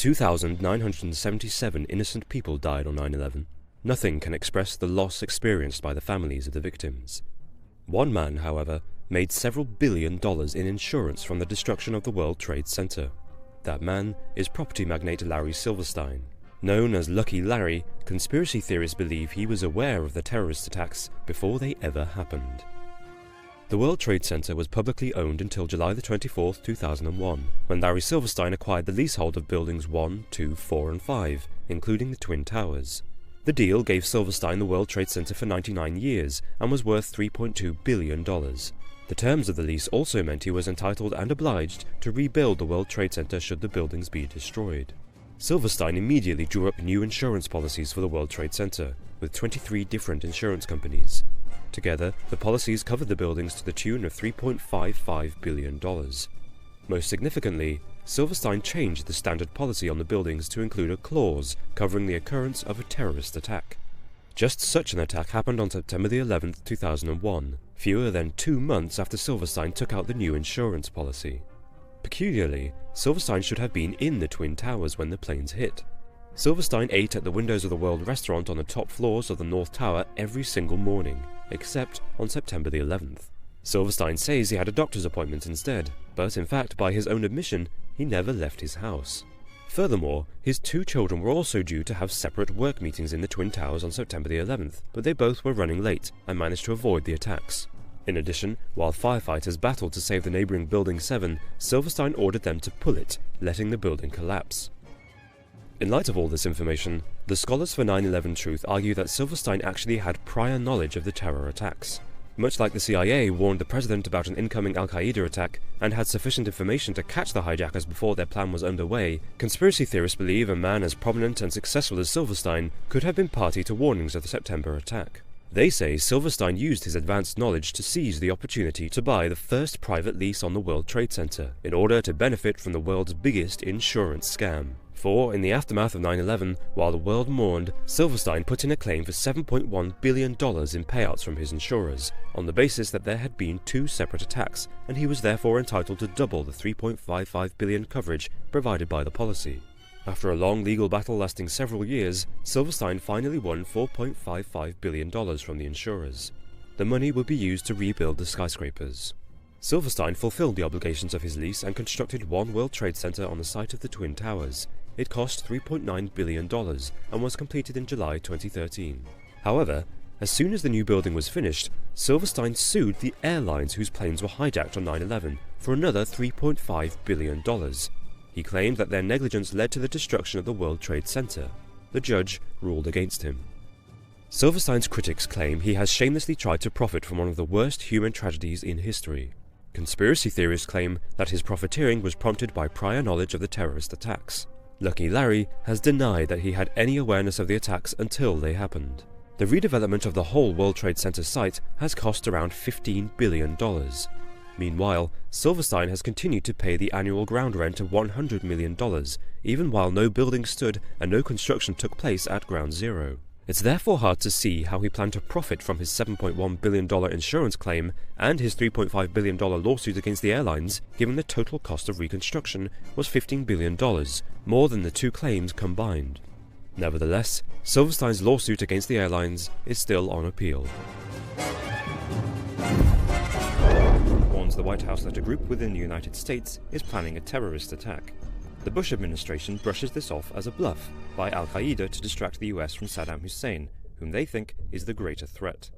2,977 innocent people died on 9/11. Nothing can express the loss experienced by the families of the victims. One man, however, made several $billion in insurance from the destruction of the World Trade Center. That man is property magnate Larry Silverstein. Known as Lucky Larry, conspiracy theorists believe he was aware of the terrorist attacks before they ever happened. The World Trade Center was publicly owned until July 24, 2001, when Larry Silverstein acquired the leasehold of buildings 1, 2, 4 and 5, including the Twin Towers. The deal gave Silverstein the World Trade Center for 99 years and was worth $3.2 billion. The terms of the lease also meant he was entitled and obliged to rebuild the World Trade Center should the buildings be destroyed. Silverstein immediately drew up new insurance policies for the World Trade Center, with 23 different insurance companies. Together, the policies covered the buildings to the tune of $3.55 billion. Most significantly, Silverstein changed the standard policy on the buildings to include a clause covering the occurrence of a terrorist attack. Just such an attack happened on September 11, 2001, fewer than 2 months after Silverstein took out the new insurance policy. Peculiarly, Silverstein should have been in the Twin Towers when the planes hit. Silverstein ate at the Windows of the World restaurant on the top floors of the North Tower every single morning, except on September the 11th. Silverstein says he had a doctor's appointment instead, but in fact, by his own admission, he never left his house. Furthermore, his 2 children were also due to have separate work meetings in the Twin Towers on September the 11th, but they both were running late and managed to avoid the attacks. In addition, while firefighters battled to save the neighbouring Building 7, Silverstein ordered them to pull it, letting the building collapse. In light of all this information, the scholars for 9/11 Truth argue that Silverstein actually had prior knowledge of the terror attacks. Much like the CIA warned the president about an incoming Al-Qaeda attack and had sufficient information to catch the hijackers before their plan was underway, conspiracy theorists believe a man as prominent and successful as Silverstein could have been party to warnings of the September attack. They say Silverstein used his advanced knowledge to seize the opportunity to buy the first private lease on the World Trade Center in order to benefit from the world's biggest insurance scam. For, in the aftermath of 9/11, while the world mourned, Silverstein put in a claim for $7.1 billion in payouts from his insurers, on the basis that there had been 2 separate attacks, and he was therefore entitled to double the $3.55 billion coverage provided by the policy. After a long legal battle lasting several years, Silverstein finally won $4.55 billion from the insurers. The money would be used to rebuild the skyscrapers. Silverstein fulfilled the obligations of his lease and constructed one World Trade Center on the site of the Twin Towers. It cost $3.9 billion and was completed in July 2013. However, as soon as the new building was finished, Silverstein sued the airlines whose planes were hijacked on 9/11 for another $3.5 billion. He claimed that their negligence led to the destruction of the World Trade Center. The judge ruled against him. Silverstein's critics claim he has shamelessly tried to profit from one of the worst human tragedies in history. Conspiracy theorists claim that his profiteering was prompted by prior knowledge of the terrorist attacks. Lucky Larry has denied that he had any awareness of the attacks until they happened. The redevelopment of the whole World Trade Center site has cost around $15 billion. Meanwhile, Silverstein has continued to pay the annual ground rent of $100 million, even while no building stood and no construction took place at ground zero. It's therefore hard to see how he planned to profit from his $7.1 billion insurance claim and his $3.5 billion lawsuit against the airlines, given the total cost of reconstruction was $15 billion, more than the 2 claims combined. Nevertheless, Silverstein's lawsuit against the airlines is still on appeal. Warns the White House that a group within the United States is planning a terrorist attack. The Bush administration brushes this off as a bluff by Al-Qaeda to distract the US from Saddam Hussein, whom they think is the greater threat.